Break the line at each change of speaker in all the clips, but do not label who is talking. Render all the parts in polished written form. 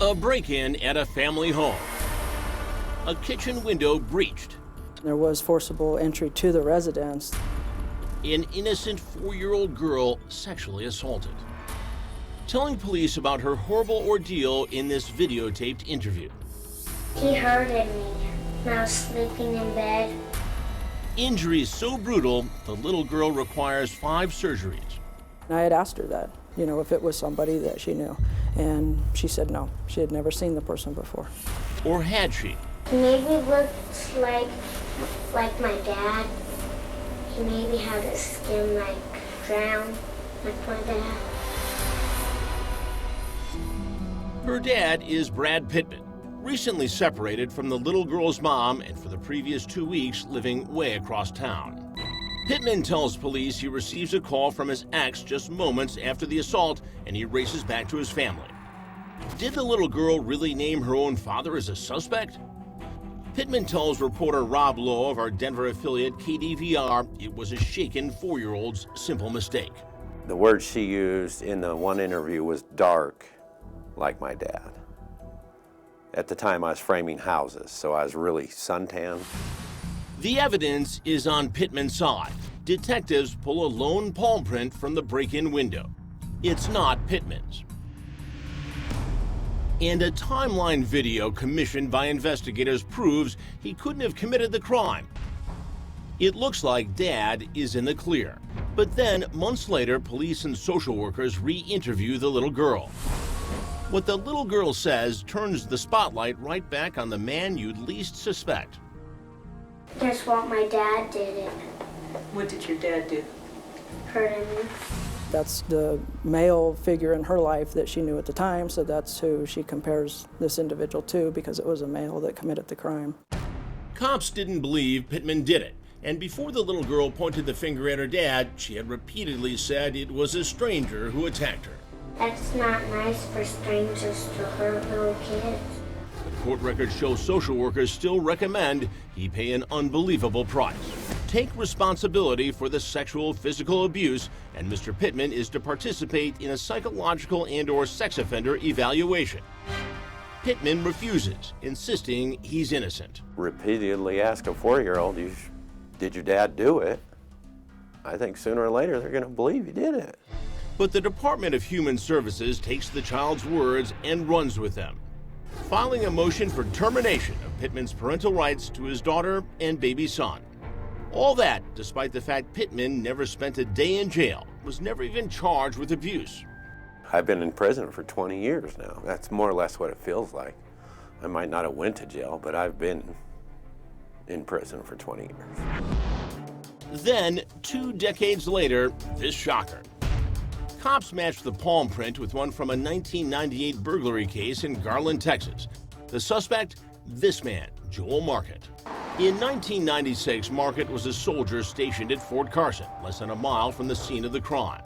A break-in at a family home. A kitchen window breached.
There was forcible entry to the residence.
An innocent 4-year-old girl sexually assaulted. Telling police about her horrible ordeal in this videotaped interview.
He hurted me when I was sleeping in bed.
Injuries so brutal, the little girl requires 5 surgeries.
I had asked her that, if it was somebody that she knew. And she said no. She had never seen the person before.
Or had she?
He maybe looked like my dad. He maybe had his skin brown, like my dad.
Her dad is Brad Pitman, recently separated from the little girl's mom and for the previous 2 weeks living way across town. Pitman tells police he receives a call from his ex just moments after the assault and he races back to his family. Did the little girl really name her own father as a suspect? Pitman tells reporter Rob Lowe of our Denver affiliate KDVR it was a shaken 4-year-old's simple mistake.
The word she used in the one interview was dark, like my dad. At the time I was framing houses, so I was really suntan.
The evidence is on Pitman's side. Detectives pull a lone palm print from the break-in window. It's not Pitman's. And a timeline video commissioned by investigators proves he couldn't have committed the crime. It looks like Dad is in the clear. But then, months later, police and social workers re-interview the little girl. What the little girl says turns the spotlight right back on the man you'd least suspect.
That's what my dad did it.
What did your dad do?
Hurted me.
That's the male figure in her life that she knew at the time, so that's who she compares this individual to because it was a male that committed the crime.
Cops didn't believe Pitman did it, and before the little girl pointed the finger at her dad, she had repeatedly said it was a stranger who attacked her.
That's not nice for strangers to hurt little kids.
Court records show social workers still recommend he pay an unbelievable price. Take responsibility for the sexual physical abuse, and Mr. Pitman is to participate in a psychological and/or sex offender evaluation. Pitman refuses, insisting he's innocent.
Repeatedly ask a 4-year-old, did your dad do it? I think sooner or later they're going to believe he did it.
But the Department of Human Services takes the child's words and runs with them, filing a motion for termination of Pitman's parental rights to his daughter and baby son. All that despite the fact Pitman never spent a day in jail, was never even charged with abuse.
I've been in prison for 20 years now. That's more or less what it feels like. I might not have went to jail, but I've been in prison for 20 years.
Then, 2 decades later, this shocker. Cops matched the palm print with one from a 1998 burglary case in Garland, Texas. The suspect, this man, Joel Market. In 1996, Market was a soldier stationed at Fort Carson, less than a mile from the scene of the crime.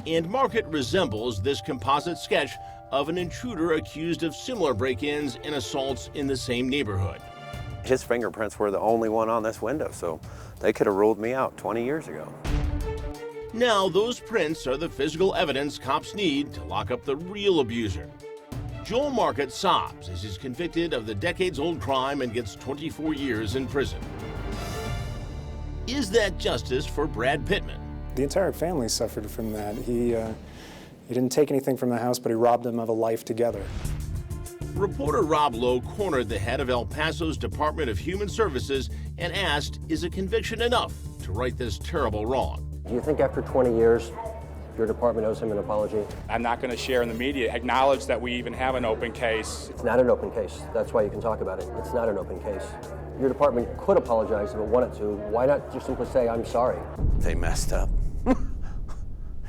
And Market resembles this composite sketch of an intruder accused of similar break-ins and assaults in the same neighborhood.
His fingerprints were the only one on this window, so they could have ruled me out 20 years ago.
Now, those prints are the physical evidence cops need to lock up the real abuser. Joel Market sobs as he's convicted of the decades-old crime and gets 24 years in prison. Is that justice for Brad Pitman?
The entire family suffered from that. He didn't take anything from the house, but he robbed them of a life together.
Reporter Rob Lowe cornered the head of El Paso's Department of Human Services and asked, is a conviction enough to right this terrible wrong?
Do you think after 20 years, your department owes him an apology?
I'm not going to share in the media, acknowledge that we even have an open case.
It's not an open case. That's why you can talk about it. It's not an open case. Your department could apologize if it wanted to. Why not just simply say, I'm sorry?
They messed up.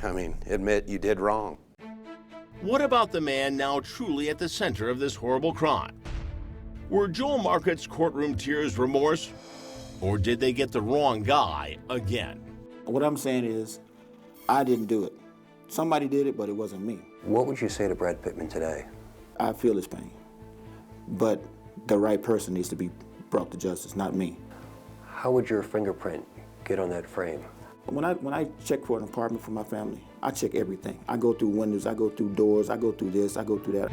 I mean, admit you did wrong.
What about the man now truly at the center of this horrible crime? Were Joel Market's courtroom tears remorse? Or did they get the wrong guy again?
What I'm saying is, I didn't do it. Somebody did it, but it wasn't me.
What would you say to Brad Pitman today?
I feel his pain, but the right person needs to be brought to justice, not me.
How would your fingerprint get on that frame?
When I check for an apartment for my family, I check everything. I go through windows, I go through doors, I go through this, I go through that.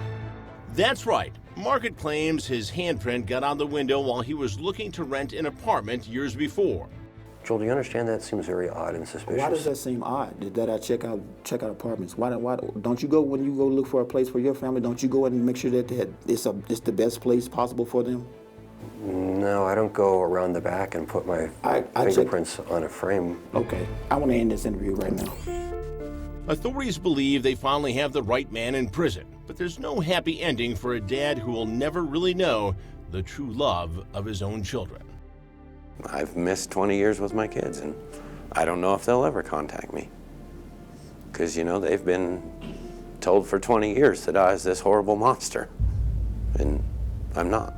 That's right. Market claims his handprint got on the window while he was looking to rent an apartment years before.
Joel, do you understand that seems very odd and suspicious?
Why does that seem odd? That I check out apartments? Why don't you go when you go look for a place for your family? Don't you go and make sure that it's the best place possible for them?
No, I don't go around the back and put my fingerprints on a frame.
Okay, I want to end this interview right now.
Authorities believe they finally have the right man in prison, but there's no happy ending for a dad who will never really know the true love of his own children.
I've missed 20 years with my kids, and I don't know if they'll ever contact me. Because, you know, they've been told for 20 years that I was this horrible monster, and I'm not.